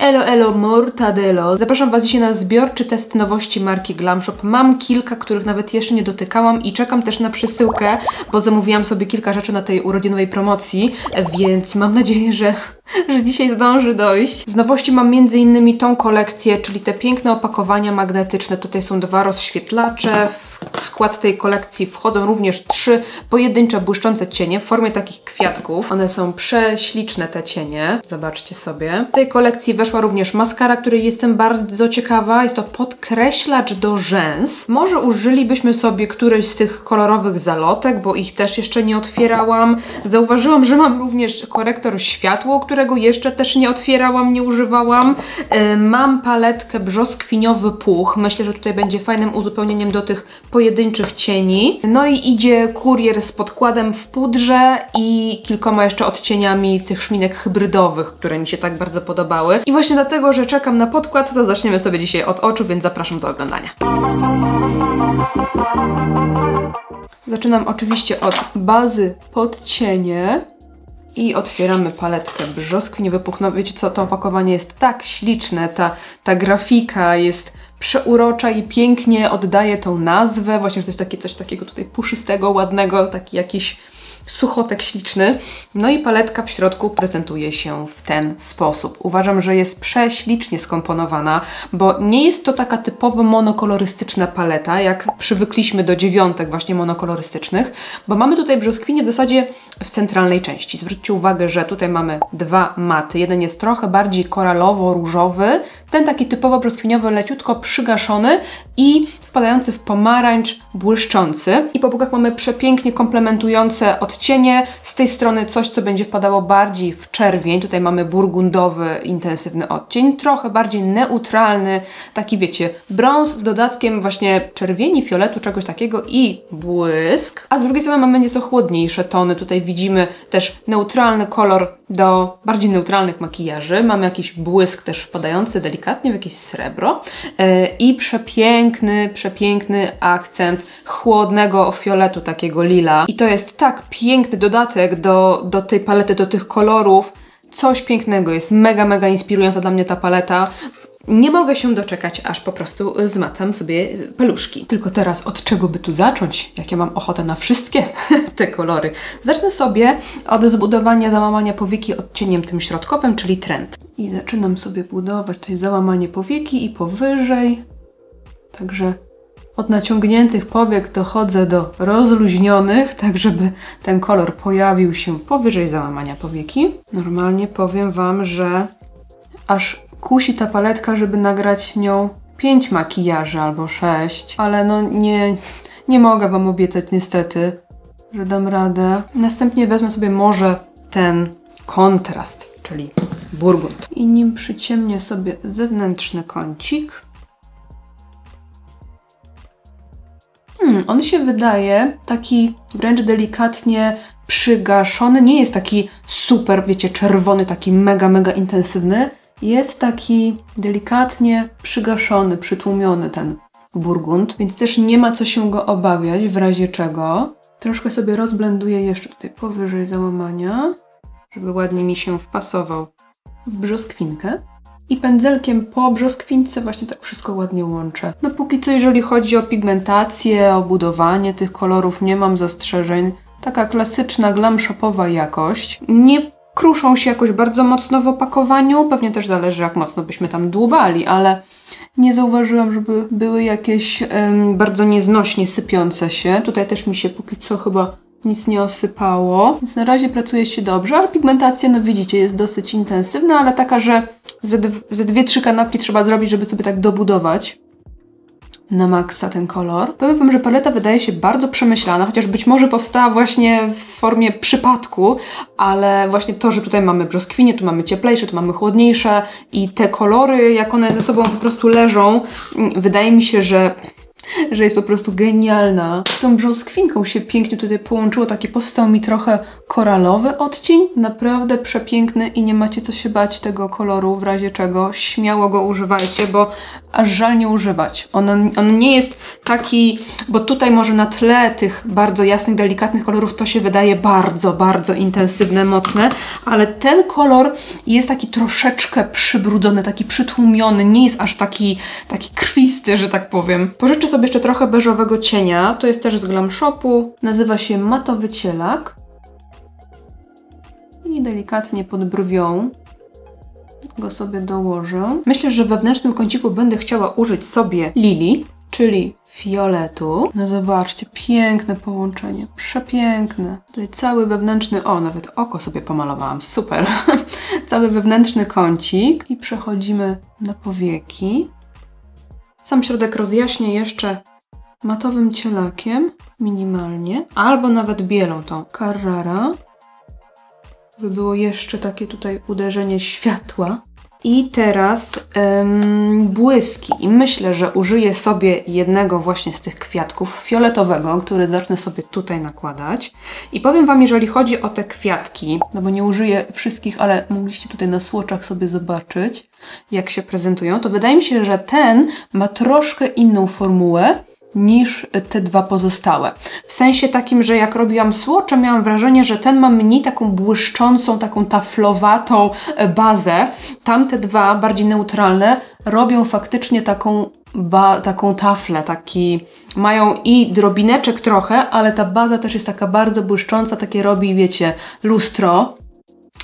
Elo, elo, mortadelo. Zapraszam Was dzisiaj na zbiorczy test nowości marki Glam Shop. Mam kilka, których nawet jeszcze nie dotykałam i czekam też na przesyłkę, bo zamówiłam sobie kilka rzeczy na tej urodzinowej promocji, więc mam nadzieję, że dzisiaj zdąży dojść. Z nowości mam m.in. tą kolekcję, czyli te piękne opakowania magnetyczne. Tutaj są 2 rozświetlacze. W skład tej kolekcji wchodzą również 3 pojedyncze błyszczące cienie w formie takich kwiatków. One są prześliczne, te cienie. Zobaczcie sobie. W tej kolekcji weszła również maskara, której jestem bardzo ciekawa. Jest to podkreślacz do rzęs. Może użylibyśmy sobie któreś z tych kolorowych zalotek, bo ich też jeszcze nie otwierałam. Zauważyłam, że mam również korektor światło, którego jeszcze też nie otwierałam, nie używałam. Mam paletkę brzoskwiniowy puch. Myślę, że tutaj będzie fajnym uzupełnieniem do tych pojedynczych cieni. No i idzie kurier z podkładem w pudrze i kilkoma jeszcze odcieniami tych szminek hybrydowych, które mi się tak bardzo podobały. I właśnie dlatego, że czekam na podkład, to zaczniemy sobie dzisiaj od oczu, więc zapraszam do oglądania. Zaczynam oczywiście od bazy pod cienie. I otwieramy paletkę brzoskwiniowy puch. No wiecie co, to opakowanie jest tak śliczne, ta grafika jest przeurocza i pięknie oddaje tą nazwę. Właśnie coś takiego tutaj puszystego, ładnego, taki jakiś suchotek śliczny. No i paletka w środku prezentuje się w ten sposób. Uważam, że jest prześlicznie skomponowana, bo nie jest to taka typowo monokolorystyczna paleta, jak przywykliśmy do 9 właśnie monokolorystycznych, bo mamy tutaj brzoskwinie w zasadzie w centralnej części. Zwróćcie uwagę, że tutaj mamy 2 maty. Jeden jest trochę bardziej koralowo-różowy, ten taki typowo brzoskwiniowy, leciutko przygaszony i wpadający w pomarańcz błyszczący. I po bokach mamy przepięknie komplementujące odcienie. Z tej strony coś, co będzie wpadało bardziej w czerwień. Tutaj mamy burgundowy, intensywny odcień. Trochę bardziej neutralny, taki wiecie, brąz z dodatkiem właśnie czerwieni, fioletu, czegoś takiego i błysk. A z drugiej strony mamy nieco chłodniejsze tony. Tutaj widzimy też neutralny kolor do bardziej neutralnych makijaży. Mamy jakiś błysk też wpadający delikatnie w jakieś srebro i przepiękny akcent chłodnego fioletu, takiego lila. I to jest tak piękny dodatek do tej palety, do tych kolorów. Coś pięknego, jest mega inspirująca dla mnie ta paleta. Nie mogę się doczekać, aż po prostu zmacam sobie paluszki. Tylko teraz od czego by tu zacząć? Jak ja mam ochotę na wszystkie te kolory. Zacznę sobie od zbudowania załamania powieki odcieniem tym środkowym, czyli trend. I zaczynam sobie budować tutaj załamanie powieki i powyżej. Także od naciągniętych powiek dochodzę do rozluźnionych, tak żeby ten kolor pojawił się powyżej załamania powieki. Normalnie powiem Wam, że aż kusi ta paletka, żeby nagrać nią 5 makijaży albo 6, ale no nie mogę Wam obiecać niestety, że dam radę. Następnie wezmę sobie może ten kontrast, czyli burgund. I nim przyciemnię sobie zewnętrzny kącik. On się wydaje taki wręcz delikatnie przygaszony. Nie jest taki super, wiecie, czerwony, taki mega intensywny. Jest taki delikatnie przygaszony, przytłumiony ten burgund, więc też nie ma co się go obawiać, w razie czego. Troszkę sobie rozblenduję jeszcze tutaj powyżej załamania, żeby ładnie mi się wpasował w brzoskwinkę. I pędzelkiem po brzoskwince właśnie tak wszystko ładnie łączę. No póki co, jeżeli chodzi o pigmentację, o budowanie tych kolorów, nie mam zastrzeżeń. Taka klasyczna, glam shopowa jakość. Nie kruszą się jakoś bardzo mocno w opakowaniu. Pewnie też zależy, jak mocno byśmy tam dłubali, ale nie zauważyłam, żeby były jakieś bardzo nieznośnie sypiące się. Tutaj też mi się póki co chyba nic nie osypało, więc na razie pracuje się dobrze, ale pigmentacja, no widzicie, jest dosyć intensywna, ale taka, że ze 2-3 kanapki trzeba zrobić, żeby sobie tak dobudować na maksa ten kolor. Powiem Wam, że paleta wydaje się bardzo przemyślana, chociaż być może powstała właśnie w formie przypadku, ale właśnie to, że tutaj mamy brzoskwinie, tu mamy cieplejsze, tu mamy chłodniejsze i te kolory, jak one ze sobą po prostu leżą, wydaje mi się, że że jest po prostu genialna. Z tą brzoskwinką się pięknie tutaj połączyło, taki powstał mi trochę koralowy odcień, naprawdę przepiękny i nie macie co się bać tego koloru, w razie czego śmiało go używajcie, bo aż żal nie używać. On nie jest taki, bo tutaj może na tle tych bardzo jasnych, delikatnych kolorów to się wydaje bardzo, bardzo intensywne, mocne, ale ten kolor jest taki troszeczkę przybrudzony, taki przytłumiony, nie jest aż taki krwisty, że tak powiem. Pożyczę sobie jeszcze trochę beżowego cienia, to jest też z Glam Shopu, nazywa się Matowy Cielak i delikatnie pod brwią go sobie dołożę. Myślę, że w wewnętrznym kąciku będę chciała użyć sobie Lili, czyli fioletu. No zobaczcie, piękne połączenie, przepiękne. Tutaj cały wewnętrzny, o nawet oko sobie pomalowałam, super. Cały wewnętrzny kącik i przechodzimy na powieki. Sam środek rozjaśnię jeszcze matowym cielakiem, minimalnie, albo nawet bielą tą Carrara, by było jeszcze takie tutaj uderzenie światła. I teraz błyski. I myślę, że użyję sobie jednego właśnie z tych kwiatków, fioletowego, który zacznę sobie tutaj nakładać. I powiem Wam, jeżeli chodzi o te kwiatki, no bo nie użyję wszystkich, ale mogliście tutaj na swatchach sobie zobaczyć, jak się prezentują, to wydaje mi się, że ten ma troszkę inną formułę niż te dwa pozostałe. W sensie takim, że jak robiłam swatche, miałam wrażenie, że ten ma mniej taką błyszczącą, taką taflowatą bazę. Tamte dwa, bardziej neutralne, robią faktycznie taką taflę, mają i drobineczek trochę, ale ta baza też jest taka bardzo błyszcząca, takie robi, wiecie, lustro.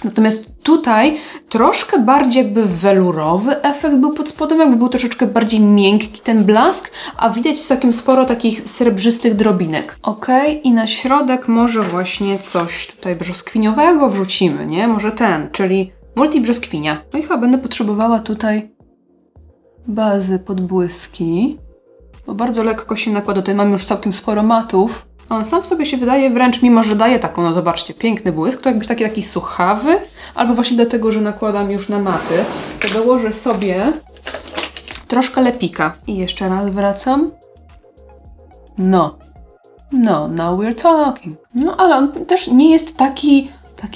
Natomiast tutaj troszkę bardziej jakby welurowy efekt był pod spodem, jakby był troszeczkę bardziej miękki ten blask, a widać całkiem sporo takich srebrzystych drobinek. Ok, i na środek może właśnie coś tutaj brzoskwiniowego wrzucimy, nie? Może ten, czyli multi brzoskwinia. No i chyba będę potrzebowała tutaj bazy pod błyski, bo bardzo lekko się nakłada. Tutaj mam już całkiem sporo matów. On sam w sobie się wydaje wręcz, mimo że daje taką, no zobaczcie, piękny błysk, to jakbyś taki suchawy, albo właśnie dlatego, że nakładam już na maty, to dołożę sobie troszkę lepika. I jeszcze raz wracam. No, now we're talking. No, ale on też nie jest taki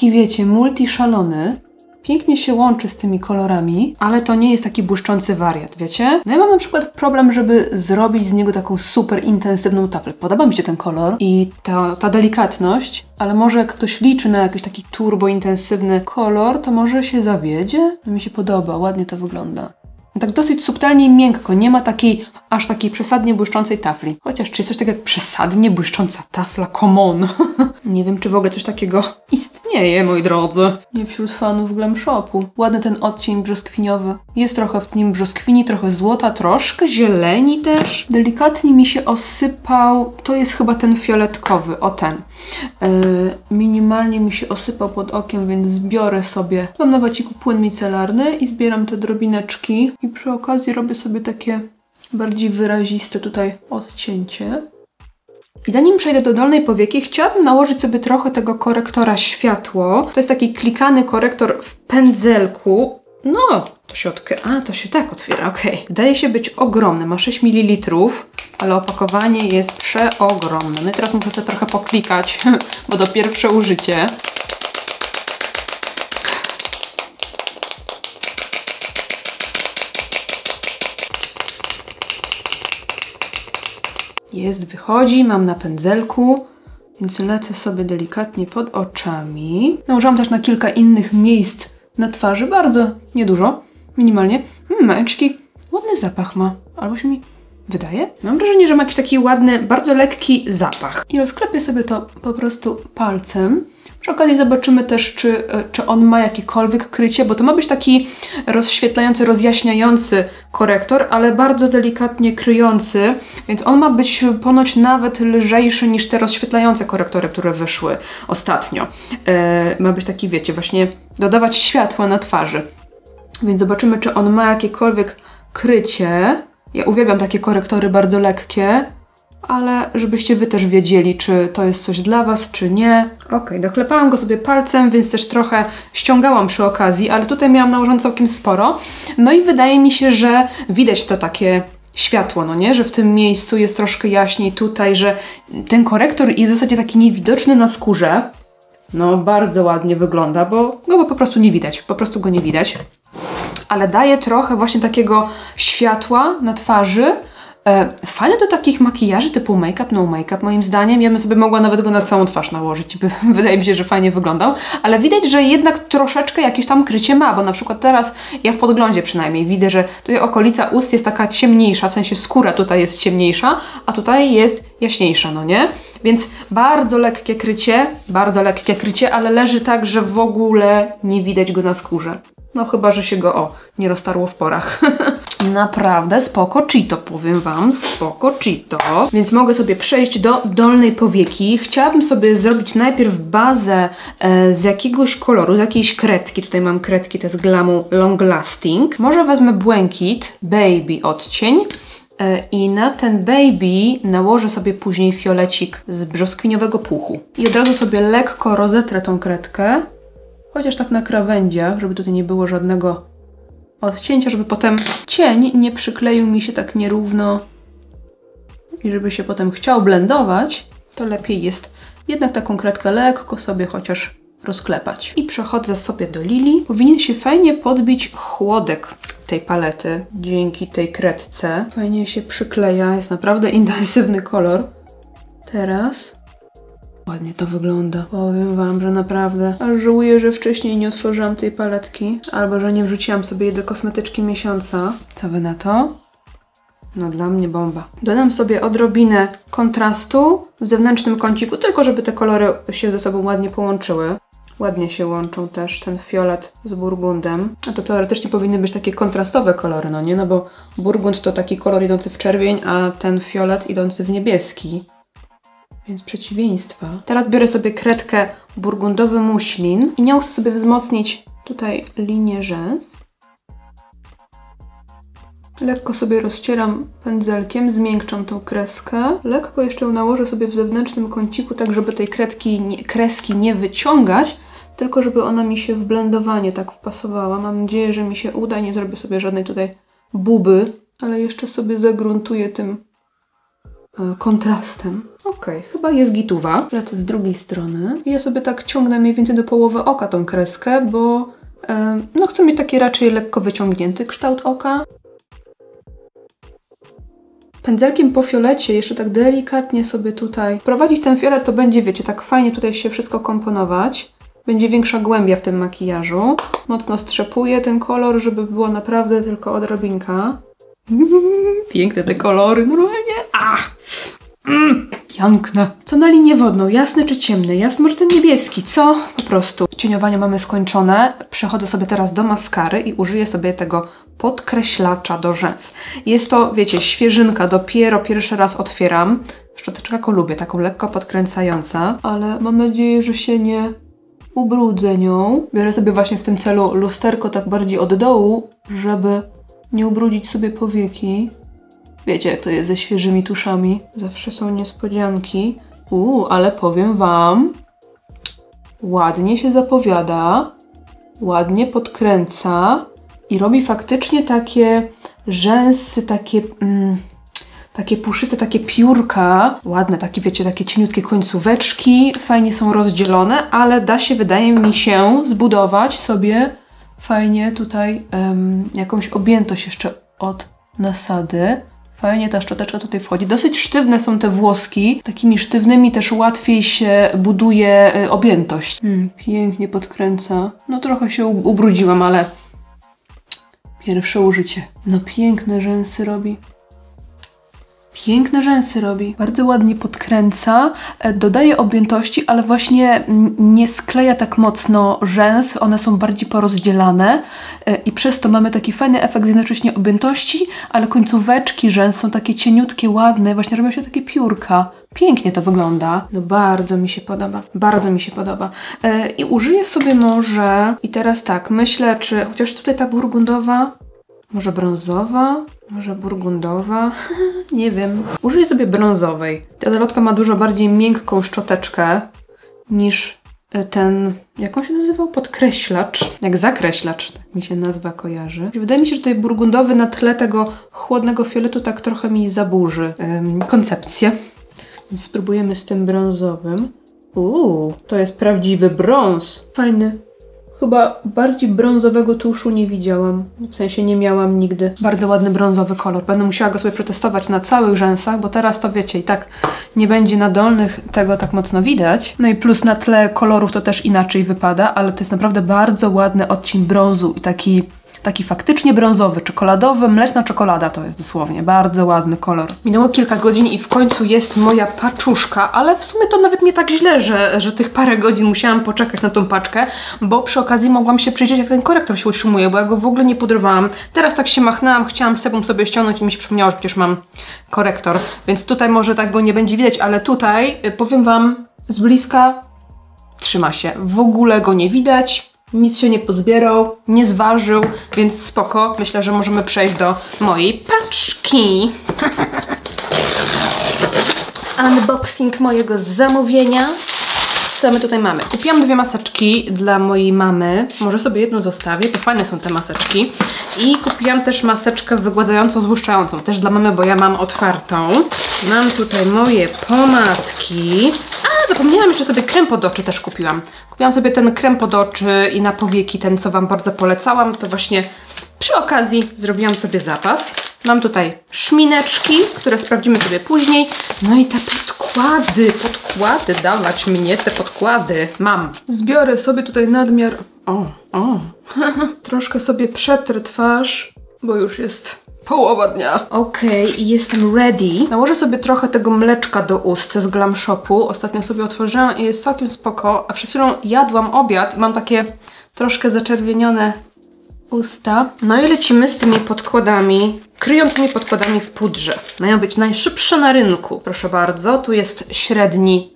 wiecie, multi szalony. Pięknie się łączy z tymi kolorami, ale to nie jest taki błyszczący wariat, wiecie? No ja mam na przykład problem, żeby zrobić z niego taką super intensywną taflę. Podoba mi się ten kolor i ta delikatność, ale może jak ktoś liczy na jakiś taki turbo intensywny kolor, to może się zawiedzie? Mi się podoba, ładnie to wygląda. Tak dosyć subtelnie i miękko, nie ma aż takiej przesadnie błyszczącej tafli. Chociaż czy jest coś takiego jak przesadnie błyszcząca tafla? Come on! Nie wiem, czy w ogóle coś takiego istnieje, moi drodzy. Nie wśród fanów Glam Shopu. Ładny ten odcień brzoskwiniowy. Jest trochę w nim brzoskwini, trochę złota, troszkę zieleni też. Delikatnie mi się osypał, to jest chyba ten fioletkowy, o ten. Minimalnie mi się osypał pod okiem, więc zbiorę sobie. Mam na waciku płyn micelarny i zbieram te drobineczki. I przy okazji robię sobie takie bardziej wyraziste tutaj odcięcie. I zanim przejdę do dolnej powieki, chciałabym nałożyć sobie trochę tego korektora światło. To jest taki klikany korektor w pędzelku. No, to się tak otwiera, okej. Wydaje się być ogromny, ma 6 ml, ale opakowanie jest przeogromne. No i teraz muszę sobie trochę poklikać, bo to pierwsze użycie. Wychodzi, mam na pędzelku, więc lecę sobie delikatnie pod oczami. Nałożyłam też na kilka innych miejsc na twarzy, bardzo niedużo, minimalnie. Jakiś taki ładny zapach ma, albo się mi wydaje. Mam wrażenie, że ma jakiś taki ładny, bardzo lekki zapach. I rozklepię sobie to po prostu palcem. Przy okazji zobaczymy też, czy on ma jakiekolwiek krycie, bo to ma być taki rozświetlający, rozjaśniający korektor, ale bardzo delikatnie kryjący, więc on ma być ponoć nawet lżejszy niż te rozświetlające korektory, które wyszły ostatnio. Ma być taki, wiecie, właśnie dodawać światła na twarzy. Więc zobaczymy, czy on ma jakiekolwiek krycie. Ja uwielbiam takie korektory bardzo lekkie, ale żebyście Wy też wiedzieli, czy to jest coś dla Was, czy nie. Ok, doklepałam go sobie palcem, więc też trochę ściągałam przy okazji, ale tutaj miałam nałożone całkiem sporo. No i wydaje mi się, że widać to takie światło, no nie? Że w tym miejscu jest troszkę jaśniej tutaj, że ten korektor jest w zasadzie taki niewidoczny na skórze. No bardzo ładnie wygląda, bo go po prostu nie widać, po prostu go nie widać. Ale daje trochę właśnie takiego światła na twarzy. Fajne do takich makijaży typu make-up, no make-up moim zdaniem. Ja bym sobie mogła nawet go na całą twarz nałożyć. Wydaje mi się, że fajnie wyglądał. Ale widać, że jednak troszeczkę jakieś tam krycie ma, bo na przykład teraz ja w podglądzie przynajmniej widzę, że tutaj okolica ust jest taka ciemniejsza, w sensie skóra tutaj jest ciemniejsza, a tutaj jest jaśniejsza, no nie? Więc bardzo lekkie krycie, ale leży tak, że w ogóle nie widać go na skórze. No chyba, że się go, nie roztarło w porach. Naprawdę spoko cheeto, powiem Wam, spoko cheeto. Więc mogę sobie przejść do dolnej powieki. Chciałabym sobie zrobić najpierw bazę z jakiegoś koloru, z jakiejś kredki. Tutaj mam kredki, to jest Glamu Long Lasting. Może wezmę błękit, baby odcień. I na ten baby nałożę sobie później fiolecik z brzoskwiniowego puchu. I od razu sobie lekko rozetrę tą kredkę. Chociaż tak na krawędziach, żeby tutaj nie było żadnego odcięcia, żeby potem cień nie przykleił mi się tak nierówno i żeby się potem chciał blendować, to lepiej jest jednak taką kredkę lekko sobie chociaż rozklepać. I przechodzę sobie do Lili. Powinien się fajnie podbić chłodek tej palety dzięki tej kredce. Fajnie się przykleja, jest naprawdę intensywny kolor. Teraz ładnie to wygląda. Powiem Wam, że naprawdę aż żałuję, że wcześniej nie otworzyłam tej paletki, albo że nie wrzuciłam sobie jej do kosmetyczki miesiąca. Co Wy na to? No dla mnie bomba. Dodam sobie odrobinę kontrastu w zewnętrznym kąciku, tylko żeby te kolory się ze sobą ładnie połączyły. Ładnie się łączą też ten fiolet z burgundem. A to teoretycznie powinny być takie kontrastowe kolory, no nie? No bo burgund to taki kolor idący w czerwień, a ten fiolet idący w niebieski. Więc przeciwieństwa. Teraz biorę sobie kredkę burgundowy muślin i nią chcę sobie wzmocnić tutaj linię rzęs. Lekko sobie rozcieram pędzelkiem, zmiękczam tą kreskę. Lekko jeszcze ją nałożę sobie w zewnętrznym kąciku, tak żeby tej kreski nie wyciągać, tylko żeby ona mi się w blendowanie tak wpasowała. Mam nadzieję, że mi się uda i nie zrobię sobie żadnej tutaj buby, ale jeszcze sobie zagruntuję tym kontrastem. Okej, chyba jest gituwa. Lecę z drugiej strony. I ja sobie tak ciągnę mniej więcej do połowy oka tą kreskę, bo no chcę mieć taki raczej lekko wyciągnięty kształt oka. Pędzelkiem po fiolecie jeszcze tak delikatnie sobie tutaj wprowadzić ten fiolet, to będzie, wiecie, tak fajnie tutaj się wszystko komponować. Będzie większa głębia w tym makijażu. Mocno strzepuję ten kolor, żeby było naprawdę tylko odrobinka. Piękne te kolory, normalnie. Piękne. Co na linię wodną? Jasny czy ciemny? Jasny, może ten niebieski, co? Po prostu. Cieniowanie mamy skończone. Przechodzę sobie teraz do maskary i użyję sobie tego podkreślacza do rzęs. Jest to, wiecie, świeżynka, dopiero pierwszy raz otwieram. Szczoteczkę taką lubię, taką lekko podkręcająca, ale mam nadzieję, że się nie ubrudzę nią. Biorę sobie właśnie w tym celu lusterko tak bardziej od dołu, żeby nie ubrudzić sobie powieki. Wiecie, jak to jest ze świeżymi tuszami. Zawsze są niespodzianki. Ale powiem Wam, ładnie się zapowiada, ładnie podkręca i robi faktycznie takie rzęsy, takie puszyste, takie piórka. Ładne, takie wiecie, takie cieniutkie końcóweczki. Fajnie są rozdzielone, ale da się, wydaje mi się, zbudować sobie fajnie tutaj jakąś objętość jeszcze od nasady. Fajnie ta szczoteczka tutaj wchodzi. Dosyć sztywne są te włoski. Takimi sztywnymi też łatwiej się buduje objętość. Pięknie podkręca. No trochę się ubrudziłam, ale pierwsze użycie. No piękne rzęsy robi. Piękne rzęsy robi. Bardzo ładnie podkręca, dodaje objętości, ale właśnie nie skleja tak mocno rzęs. One są bardziej porozdzielane i przez to mamy taki fajny efekt jednocześnie objętości, ale końcóweczki rzęs są takie cieniutkie, ładne. Właśnie robią się takie piórka. Pięknie to wygląda. No bardzo mi się podoba. Bardzo mi się podoba. I użyję sobie może... I teraz tak, myślę, czy... Chociaż tutaj ta burgundowa... Może brązowa? Może burgundowa? Nie wiem. Użyję sobie brązowej. Ta zalotka ma dużo bardziej miękką szczoteczkę niż ten, jak on się nazywał? Podkreślacz. Jak zakreślacz, tak mi się nazwa kojarzy. Wydaje mi się, że tutaj burgundowy na tle tego chłodnego fioletu tak trochę mi zaburzy koncepcję. Więc spróbujemy z tym brązowym. To jest prawdziwy brąz. Fajny. Chyba bardziej brązowego tuszu nie widziałam. W sensie nie miałam nigdy. Bardzo ładny brązowy kolor. Będę musiała go sobie przetestować na całych rzęsach, bo teraz to wiecie, i tak nie będzie na dolnych tego tak mocno widać. No i plus na tle kolorów to też inaczej wypada, ale to jest naprawdę bardzo ładny odcień brązu i taki faktycznie brązowy, czekoladowy, mleczna czekolada to jest dosłownie. Bardzo ładny kolor. Minęło kilka godzin i w końcu jest moja paczuszka, ale w sumie to nawet nie tak źle, że tych parę godzin musiałam poczekać na tą paczkę, bo przy okazji mogłam się przyjrzeć, jak ten korektor się utrzymuje, bo ja go w ogóle nie pudrowałam. Teraz tak się machnęłam, chciałam sebum sobie ściągnąć i mi się przypomniało, że przecież mam korektor, więc tutaj może tak go nie będzie widać, ale tutaj, powiem Wam, z bliska trzyma się. W ogóle go nie widać. Nic się nie pozbierał, nie zważył, więc spoko. Myślę, że możemy przejść do mojej paczki. Unboxing mojego zamówienia. Co my tutaj mamy? Kupiłam 2 maseczki dla mojej mamy. Może sobie jedną zostawię, to fajne są te maseczki. I kupiłam też maseczkę wygładzającą, złuszczającą. Też dla mamy, bo ja mam otwartą. Mam tutaj moje pomadki. Zapomniałam, jeszcze sobie krem pod oczy też kupiłam. Kupiłam sobie ten krem pod oczy i na powieki, ten co Wam bardzo polecałam. To właśnie przy okazji zrobiłam sobie zapas. Mam tutaj szmineczki, które sprawdzimy sobie później. No i te podkłady, dawać mnie te podkłady. Mam. Zbiorę sobie tutaj nadmiar... Troszkę sobie przetrę twarz, bo już jest... połowa dnia. Okej, jestem ready. Nałożę sobie trochę tego mleczka do ust z Glam Shopu. Ostatnio sobie otworzyłam i jest całkiem spoko. A przed chwilą jadłam obiad. Mam takie troszkę zaczerwienione usta. No i lecimy z tymi podkładami, kryjącymi podkładami w pudrze. Mają być najszybsze na rynku. Proszę bardzo, tu jest średni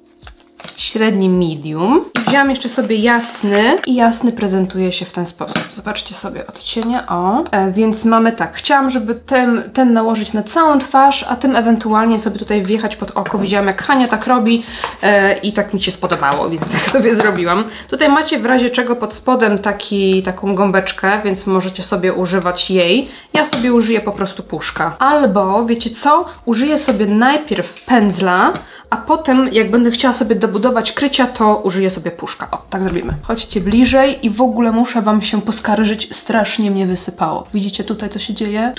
medium. I wzięłam jeszcze sobie jasny i jasny prezentuje się w ten sposób. Zobaczcie sobie odcienie, więc mamy tak, chciałam, żeby ten nałożyć na całą twarz, a tym ewentualnie sobie tutaj wjechać pod oko. Widziałam, jak Hania tak robi i tak mi się spodobało, więc tak sobie zrobiłam. Tutaj macie w razie czego pod spodem taką gąbeczkę, więc możecie sobie używać jej. Ja sobie użyję po prostu puszka. Albo, wiecie co? Użyję sobie najpierw pędzla, a potem, jak będę chciała sobie dobudować krycia, to użyję sobie puszka. O, tak zrobimy. Chodźcie bliżej i w ogóle muszę Wam się poskarżyć. Strasznie mnie wysypało. Widzicie tutaj, co się dzieje?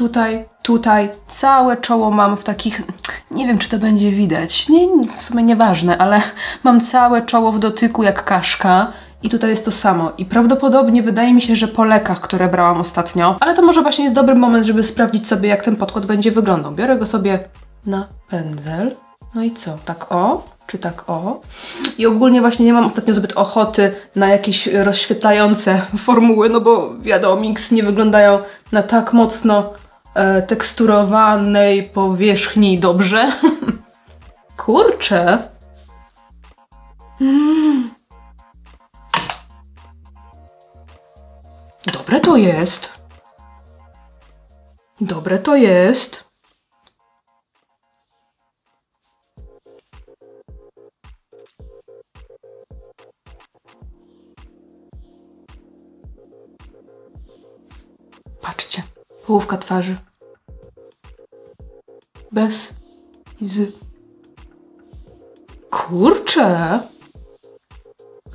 Tutaj. Całe czoło mam w takich... Nie wiem, czy to będzie widać. Nie, w sumie nieważne, ale mam całe czoło w dotyku jak kaszka. I tutaj jest to samo. I prawdopodobnie wydaje mi się, że po lekach, które brałam ostatnio. Ale to może właśnie jest dobry moment, żeby sprawdzić sobie, jak ten podkład będzie wyglądał. Biorę go sobie na pędzel. No i co? Tak o? Czy tak o? I ogólnie właśnie nie mam ostatnio zbyt ochoty na jakieś rozświetlające formuły, no bo wiadomo, Mix nie wyglądają na tak mocno teksturowanej powierzchni dobrze. Kurczę. Dobre to jest. Dobre to jest. Patrzcie, połówka twarzy. Bez i z. Kurczę!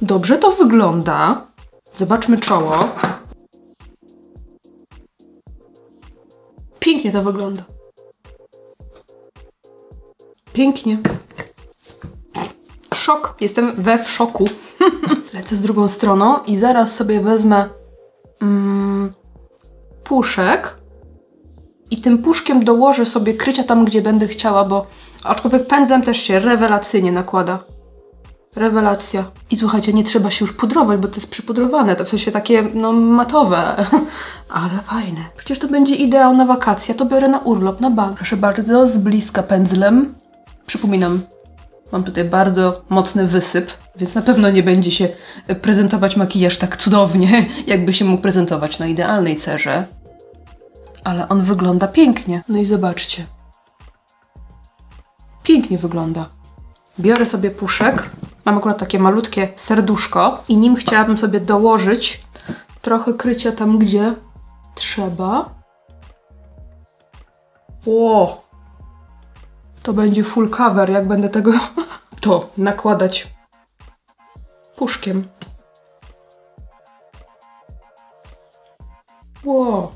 Dobrze to wygląda. Zobaczmy czoło. Pięknie to wygląda. Pięknie. Szok. Jestem w szoku. Lecę z drugą stroną i zaraz sobie wezmę puszek i tym puszkiem dołożę sobie krycia tam, gdzie będę chciała, bo aczkolwiek pędzlem też się rewelacyjnie nakłada. Rewelacja. I słuchajcie, nie trzeba się już pudrować, bo to jest przypudrowane, to w sensie takie, no, matowe. Ale fajne. Przecież to będzie ideał na wakacje. Ja to biorę na urlop, na bank. Proszę bardzo, z bliska pędzlem. Przypominam, mam tutaj bardzo mocny wysyp, więc na pewno nie będzie się prezentować makijaż tak cudownie, jakby się mógł prezentować na idealnej cerze. Ale on wygląda pięknie. No i zobaczcie. Pięknie wygląda. Biorę sobie puszek Mam akurat takie malutkie serduszko i nim chciałabym sobie dołożyć trochę krycia tam, gdzie trzeba. Ło! To będzie full cover, jak będę tego to nakładać puszkiem. Ło!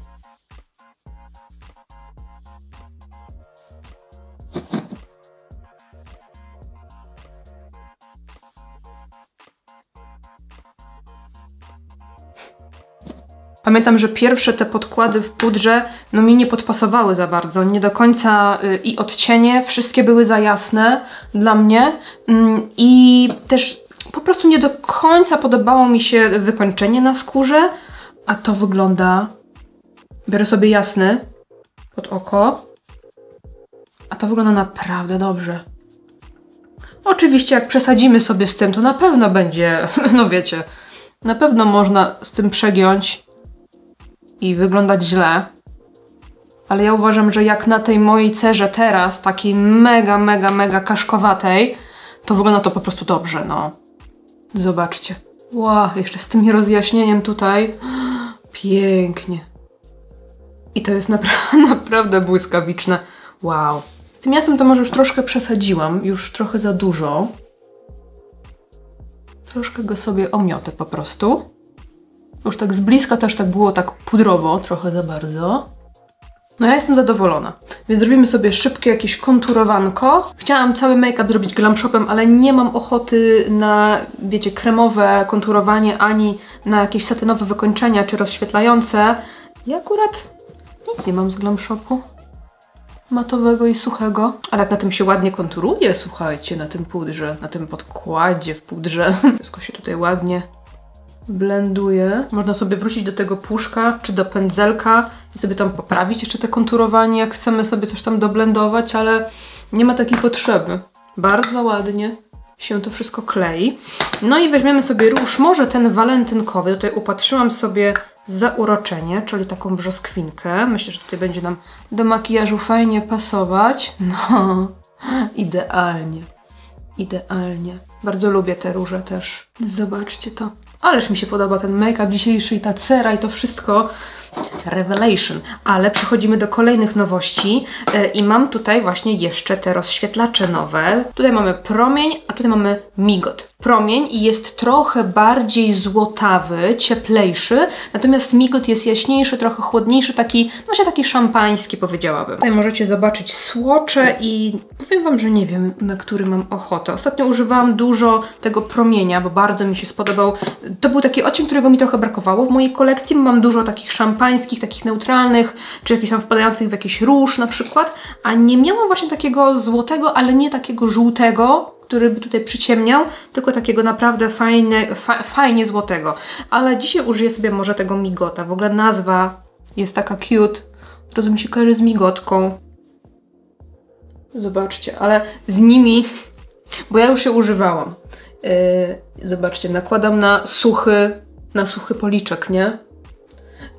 Pamiętam, że pierwsze te podkłady w pudrze no mi nie podpasowały za bardzo, nie do końca i odcienie, wszystkie były za jasne dla mnie i też po prostu nie do końca podobało mi się wykończenie na skórze, a to wygląda, biorę sobie jasny pod oko, a to wygląda naprawdę dobrze. Oczywiście jak przesadzimy sobie z tym, to na pewno będzie, no wiecie, na pewno można z tym przegiąć i wyglądać źle, ale ja uważam, że jak na tej mojej cerze teraz, takiej mega kaszkowatej, to wygląda to po prostu dobrze, no. Zobaczcie. Wow, jeszcze z tym rozjaśnieniem tutaj. Pięknie. I to jest naprawdę błyskawiczne. Wow. Z tym jasem to może już troszkę przesadziłam, już trochę za dużo. Troszkę go sobie omiotę po prostu. Już tak z bliska też tak było tak pudrowo, trochę za bardzo. No ja jestem zadowolona, więc zrobimy sobie szybkie jakieś konturowanko. Chciałam cały make-up zrobić Glam Shopem, ale nie mam ochoty na, wiecie, kremowe konturowanie, ani na jakieś satynowe wykończenia, czy rozświetlające. I akurat nic nie mam z Glam Shopu. Matowego i suchego. Ale jak na tym się ładnie konturuje, słuchajcie, na tym pudrze, na tym podkładzie w pudrze. Wszystko się tutaj ładnie blenduje. Można sobie wrócić do tego puszka, czy do pędzelka i sobie tam poprawić jeszcze te konturowanie, jak chcemy sobie coś tam doblendować, ale nie ma takiej potrzeby. Bardzo ładnie się to wszystko klei. No i weźmiemy sobie róż, może ten walentynkowy. Tutaj upatrzyłam sobie zauroczenie, czyli taką brzoskwinkę. Myślę, że tutaj będzie nam do makijażu fajnie pasować. No, idealnie. Idealnie. Bardzo lubię te róże też. Zobaczcie to. Ależ mi się podoba ten make-up dzisiejszy i ta cera i to wszystko. Revelation. Ale przechodzimy do kolejnych nowości i mam tutaj właśnie jeszcze te rozświetlacze nowe. Tutaj mamy promień, a tutaj mamy migot. Promień jest trochę bardziej złotawy, cieplejszy, natomiast migot jest jaśniejszy, trochę chłodniejszy, taki, właśnie taki szampański powiedziałabym. Tutaj możecie zobaczyć swatche i powiem wam, że nie wiem, na który mam ochotę. Ostatnio używałam dużo tego promienia, bo bardzo mi się spodobał. To był taki odcień, którego mi trochę brakowało w mojej kolekcji, bo mam dużo takich szampańskich, takich neutralnych, czy jakichś tam wpadających w jakiś róż na przykład, a nie miałam właśnie takiego złotego, ale nie takiego żółtego, który by tutaj przyciemniał, tylko takiego naprawdę fajnie złotego. Ale dzisiaj użyję sobie może tego migota. W ogóle nazwa jest taka cute, od razu mi się kojarzy z migotką. Zobaczcie, ale z nimi, bo ja już się używałam. Zobaczcie, nakładam na suchy policzek, nie?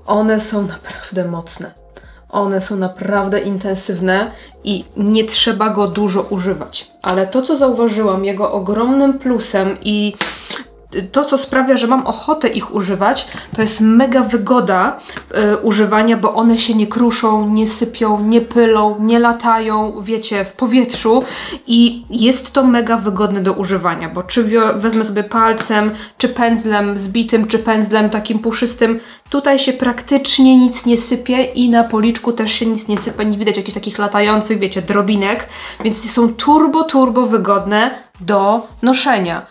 One są naprawdę mocne. One są naprawdę intensywne i nie trzeba go dużo używać. Ale to, co zauważyłam, jego ogromnym plusem i to, co sprawia, że mam ochotę ich używać, to jest mega wygoda używania, bo one się nie kruszą, nie sypią, nie pylą, nie latają, wiecie, w powietrzu i jest to mega wygodne do używania, bo czy wezmę sobie palcem, czy pędzlem zbitym, czy pędzlem takim puszystym, tutaj się praktycznie nic nie sypie i na policzku też się nic nie sypie, nie widać jakichś takich latających, wiecie, drobinek, więc są turbo wygodne do noszenia,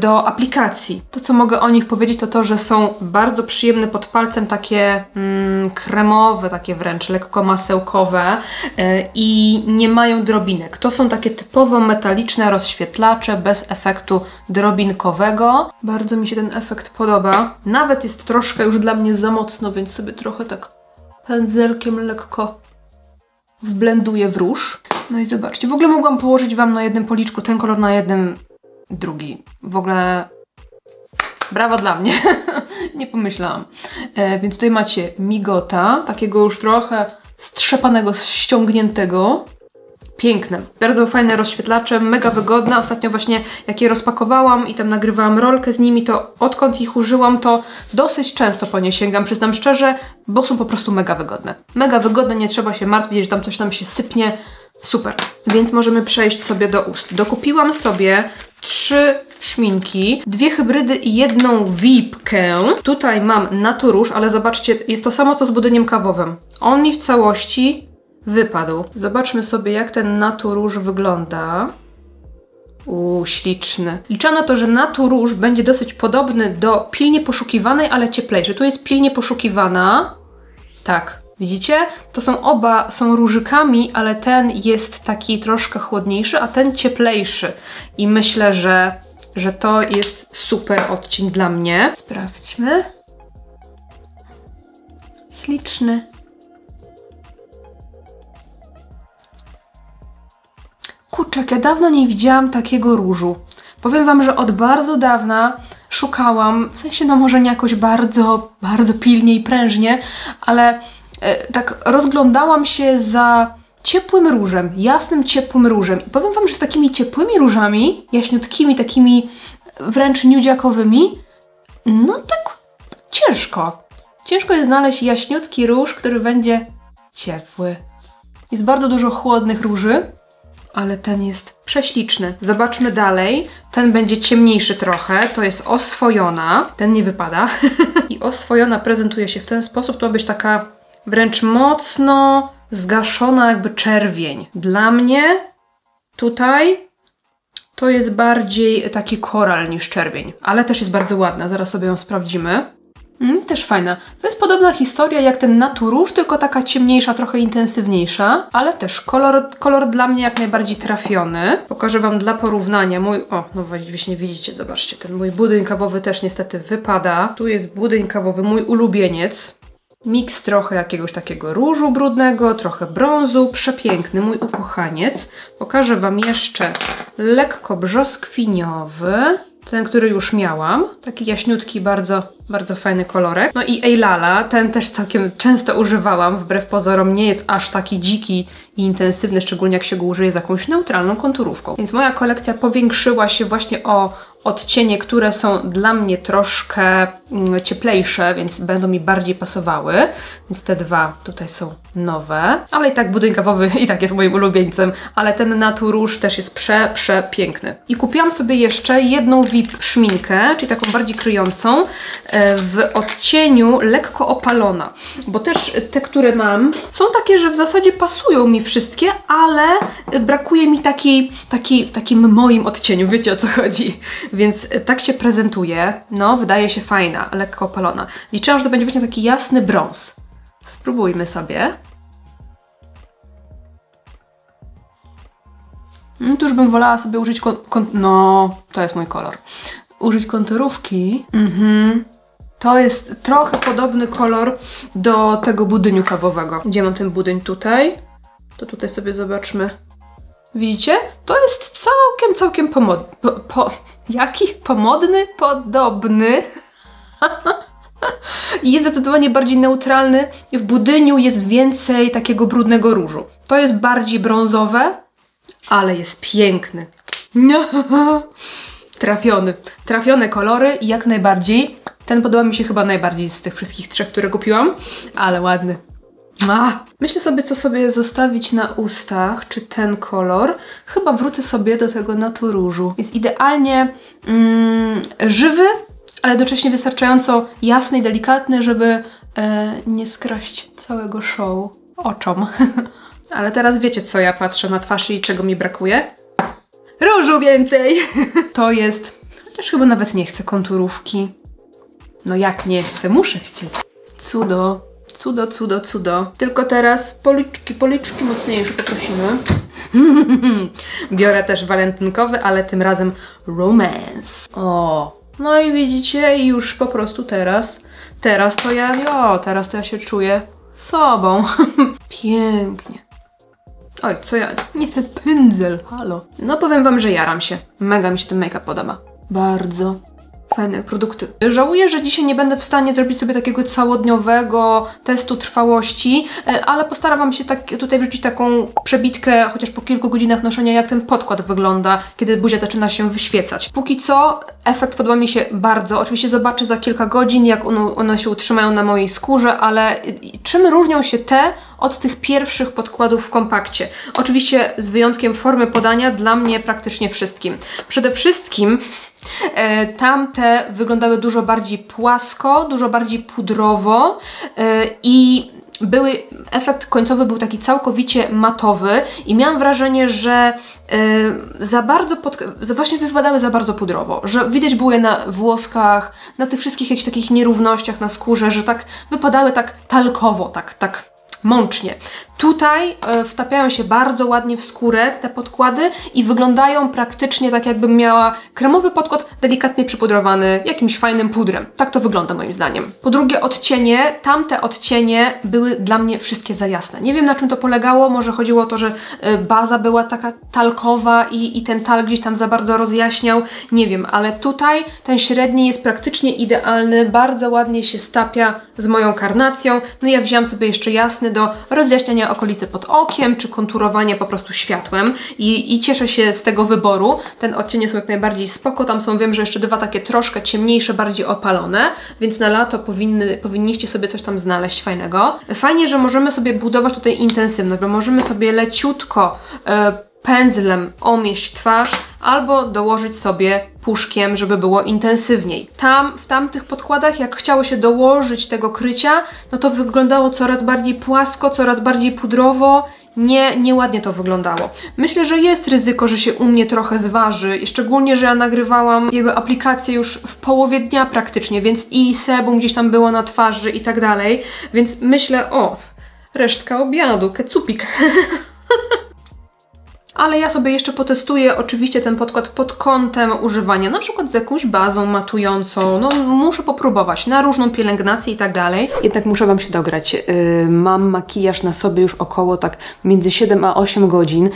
do aplikacji. To, co mogę o nich powiedzieć, to to, że są bardzo przyjemne pod palcem, takie kremowe, takie wręcz lekko masełkowe i nie mają drobinek. To są takie typowo metaliczne rozświetlacze bez efektu drobinkowego. Bardzo mi się ten efekt podoba. Nawet jest troszkę już dla mnie za mocno, więc sobie trochę tak pędzelkiem lekko wblenduję w róż. No i zobaczcie, w ogóle mogłam położyć wam na jednym policzku ten kolor, na jednym drugi. W ogóle brawa dla mnie. Nie pomyślałam. Więc tutaj macie migota, takiego już trochę strzepanego, ściągniętego. Piękne, bardzo fajne rozświetlacze, mega wygodne. Ostatnio właśnie jak je rozpakowałam i tam nagrywałam rolkę z nimi, to odkąd ich użyłam, to dosyć często po nie sięgam, przyznam szczerze, bo są po prostu mega wygodne. Mega wygodne, nie trzeba się martwić, że tam coś nam się sypnie. Super. Więc możemy przejść sobie do ust. Dokupiłam sobie 3 szminki, 2 hybrydy i 1 wipkę. Tutaj mam Naturouge, ale zobaczcie, jest to samo co z budyniem kawowym. On mi w całości wypadł. Zobaczmy sobie, jak ten Naturouge wygląda. Śliczny. Liczę na to, że Naturouge będzie dosyć podobny do pilnie poszukiwanej, ale cieplejszy. Tu jest pilnie poszukiwana. Tak, widzicie? To są oba, są różykami, ale ten jest taki troszkę chłodniejszy, a ten cieplejszy. I myślę, że to jest super odcień dla mnie. Sprawdźmy. Śliczny. Kurczak, ja dawno nie widziałam takiego różu. Powiem wam, że od bardzo dawna szukałam, w sensie no może nie jakoś bardzo pilnie i prężnie, ale tak rozglądałam się za ciepłym różem, jasnym ciepłym różem. I powiem wam, że z takimi ciepłymi różami, jaśniutkimi, takimi wręcz nudziakowymi, no tak ciężko. Ciężko jest znaleźć jaśniutki róż, który będzie ciepły. Jest bardzo dużo chłodnych róży, ale ten jest prześliczny. Zobaczmy dalej. Ten będzie ciemniejszy trochę. To jest oswojona. Ten nie wypada. I oswojona prezentuje się w ten sposób. To ma być taka wręcz mocno zgaszona jakby czerwień. Dla mnie tutaj to jest bardziej taki koral niż czerwień. Ale też jest bardzo ładna. Zaraz sobie ją sprawdzimy. Też fajna. To jest podobna historia jak ten Naturouge, tylko taka ciemniejsza, trochę intensywniejsza, ale też kolor dla mnie jak najbardziej trafiony. Pokażę wam dla porównania mój... no właśnie widzicie, zobaczcie, ten mój budyń kawowy też niestety wypada. Tu jest budyń kawowy, mój ulubieniec. Miks trochę jakiegoś takiego różu brudnego, trochę brązu, przepiękny, mój ukochaniec. Pokażę wam jeszcze lekko brzoskwiniowy. Ten, który już miałam. Taki jaśniutki, bardzo fajny kolorek. No i Eylala, ten też całkiem często używałam, wbrew pozorom nie jest aż taki dziki i intensywny, szczególnie jak się go użyje z jakąś neutralną konturówką. Więc moja kolekcja powiększyła się właśnie o odcienie, które są dla mnie troszkę cieplejsze, więc będą mi bardziej pasowały. Więc te dwa tutaj są nowe. Ale i tak budyń kawowy i tak jest moim ulubieńcem. Ale ten Naturouge też jest przepiękny. I kupiłam sobie jeszcze jedną VIP szminkę, czyli taką bardziej kryjącą, w odcieniu lekko opalona. Bo też te, które mam, są takie, że w zasadzie pasują mi wszystkie, ale brakuje mi takiej w takim moim odcieniu, wiecie o co chodzi. Więc tak się prezentuje. No, wydaje się fajna, lekko opalona. Liczyłam, że to będzie właśnie taki jasny brąz. Spróbujmy sobie. Tu już bym wolała sobie użyć no, to jest mój kolor. Użyć konturówki. To jest trochę podobny kolor do tego budyniu kawowego. Gdzie mam ten budyń? Tutaj. To tutaj sobie zobaczmy. Widzicie? To jest całkiem pomodny? Podobny. I jest zdecydowanie bardziej neutralny. W budyniu jest więcej takiego brudnego różu. To jest bardziej brązowe, ale jest piękny. Trafione kolory i jak najbardziej. Ten podoba mi się chyba najbardziej z tych wszystkich 3, które kupiłam, ale ładny. Myślę sobie, co sobie zostawić na ustach, czy ten kolor. Chyba wrócę sobie do tego Naturouge'u. Jest idealnie żywy, ale jednocześnie wystarczająco jasny i delikatny, żeby nie skraść całego show oczom. Ale teraz wiecie, co ja patrzę na twarz i czego mi brakuje? Różu więcej! To jest... Chociaż chyba nawet nie chcę konturówki. No jak nie chcę? Muszę chcieć. Cudo. Cudo. Tylko teraz policzki mocniejsze poprosimy. Biorę też walentynkowy, ale tym razem romance. No i widzicie, już po prostu teraz to ja się czuję sobą. Pięknie. Oj, co ja... Nie ten pędzel, halo. No powiem wam, że jaram się. Mega mi się ten make-up podoba. Bardzo. Fajne produkty. Żałuję, że dzisiaj nie będę w stanie zrobić sobie takiego całodniowego testu trwałości, ale postaram się tutaj wrzucić taką przebitkę, chociaż po kilku godzinach noszenia, jak ten podkład wygląda, kiedy buzia zaczyna się wyświecać. Póki co efekt podoba mi się bardzo. Oczywiście zobaczę za kilka godzin, jak one się utrzymają na mojej skórze, ale czym różnią się te od tych pierwszych podkładów w kompakcie? Oczywiście z wyjątkiem formy podania, dla mnie praktycznie wszystkim. Przede wszystkim tamte wyglądały dużo bardziej płasko, dużo bardziej pudrowo i efekt końcowy był taki całkowicie matowy i miałam wrażenie, że właśnie wypadały za bardzo pudrowo, że widać było je na włoskach, na tych wszystkich jakichś takich nierównościach na skórze, że tak wypadały tak talkowo, tak mącznie. Tutaj wtapiają się bardzo ładnie w skórę te podkłady i wyglądają praktycznie tak, jakbym miała kremowy podkład delikatnie przypudrowany jakimś fajnym pudrem. Tak to wygląda moim zdaniem. Po drugie odcienie, tamte odcienie były dla mnie wszystkie za jasne. Nie wiem, na czym to polegało, może chodziło o to, że baza była taka talkowa i ten talk gdzieś tam za bardzo rozjaśniał, nie wiem, ale tutaj ten średni jest praktycznie idealny, bardzo ładnie się stapia z moją karnacją. No i ja wzięłam sobie jeszcze jasny do rozjaśniania okolicy pod okiem, czy konturowania po prostu światłem i cieszę się z tego wyboru. Ten odcień jest jak najbardziej spoko, tam są, wiem, że jeszcze dwa takie troszkę ciemniejsze, bardziej opalone, więc na lato powinniście sobie coś tam znaleźć fajnego. Fajnie, że możemy sobie budować tutaj intensywność, bo możemy sobie leciutko pędzlem omieść twarz, albo dołożyć sobie puszkiem, żeby było intensywniej. W tamtych podkładach, jak chciało się dołożyć tego krycia, no to wyglądało coraz bardziej płasko, coraz bardziej pudrowo. Nieładnie to wyglądało. Myślę, że jest ryzyko, że się u mnie trochę zważy, i szczególnie, że ja nagrywałam jego aplikację już w połowie dnia praktycznie, więc i sebum gdzieś tam było na twarzy i tak dalej, więc myślę, resztka obiadu, kecupik. Ale ja sobie jeszcze potestuję oczywiście ten podkład pod kątem używania, na przykład z jakąś bazą matującą, no muszę popróbować na różną pielęgnację i tak dalej. Jednak muszę Wam się dograć. Mam makijaż na sobie już około tak między 7 a 8 godzin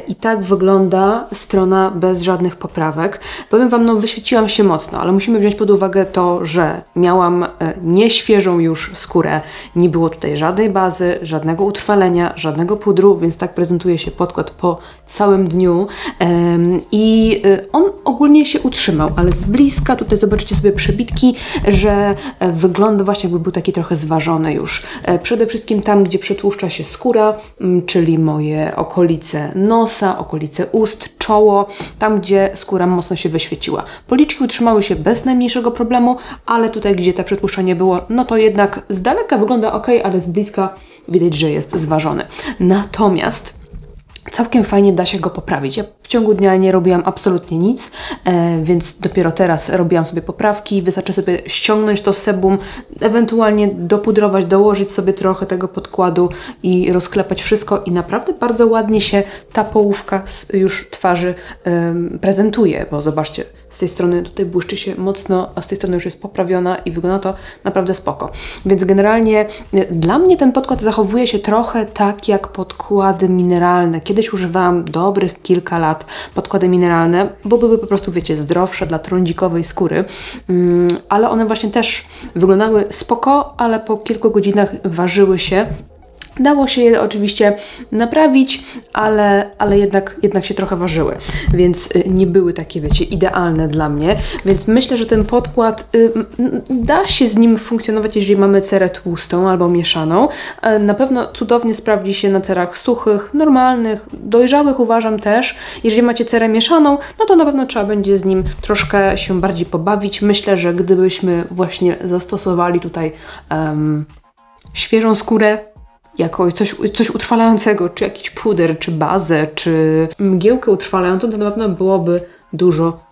i tak wygląda strona bez żadnych poprawek. Powiem Wam, no wyświeciłam się mocno, ale musimy wziąć pod uwagę to, że miałam nieświeżą już skórę, nie było tutaj żadnej bazy, żadnego utrwalenia, żadnego pudru, więc tak prezentuje się podkład po całym dniu i on ogólnie się utrzymał, ale z bliska tutaj zobaczycie sobie przebitki, że wygląda właśnie, jakby był taki trochę zważony już. Przede wszystkim tam, gdzie przetłuszcza się skóra, czyli moje okolice nosa, okolice ust, czoło, tam, gdzie skóra mocno się wyświeciła. Policzki utrzymały się bez najmniejszego problemu, ale tutaj, gdzie to przetłuszczenie było, no to jednak z daleka wygląda ok, ale z bliska widać, że jest zważony. Natomiast całkiem fajnie da się go poprawić. Ja w ciągu dnia nie robiłam absolutnie nic, więc dopiero teraz robiłam sobie poprawki. Wystarczy sobie ściągnąć to sebum, ewentualnie dopudrować, dołożyć sobie trochę tego podkładu i rozklepać wszystko i naprawdę bardzo ładnie się ta połówka już twarzy prezentuje, bo zobaczcie, z tej strony tutaj błyszczy się mocno, a z tej strony już jest poprawiona i wygląda to naprawdę spoko. Więc generalnie dla mnie ten podkład zachowuje się trochę tak jak podkłady mineralne. Kiedyś używałam dobrych kilka lat podkłady mineralne, bo były po prostu, wiecie, zdrowsze dla trądzikowej skóry, ale one właśnie też wyglądały spoko, ale po kilku godzinach ważyły się. Dało się je oczywiście naprawić, ale jednak się trochę ważyły, więc nie były takie, wiecie, idealne dla mnie, więc myślę, że ten podkład da się z nim funkcjonować, jeżeli mamy cerę tłustą albo mieszaną. Na pewno cudownie sprawdzi się na cerach suchych, normalnych, dojrzałych uważam też. Jeżeli macie cerę mieszaną, no to na pewno trzeba będzie z nim troszkę się bardziej pobawić. Myślę, że gdybyśmy właśnie zastosowali tutaj świeżą skórę, jako coś utrwalającego, czy jakiś puder, czy bazę, czy mgiełkę utrwalającą, to na pewno byłoby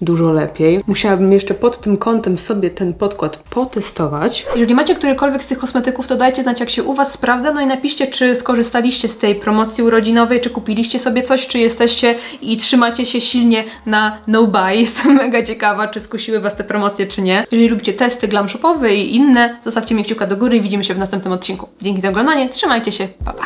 dużo lepiej. Musiałabym jeszcze pod tym kątem sobie ten podkład potestować. Jeżeli macie którykolwiek z tych kosmetyków, to dajcie znać, jak się u Was sprawdza, no i napiszcie, czy skorzystaliście z tej promocji urodzinowej, czy kupiliście sobie coś, czy jesteście i trzymacie się silnie na no buy. Jestem mega ciekawa, czy skusiły Was te promocje, czy nie. Jeżeli lubicie testy glam shopowe i inne, zostawcie mi kciuka do góry i widzimy się w następnym odcinku. Dzięki za oglądanie, trzymajcie się, pa pa!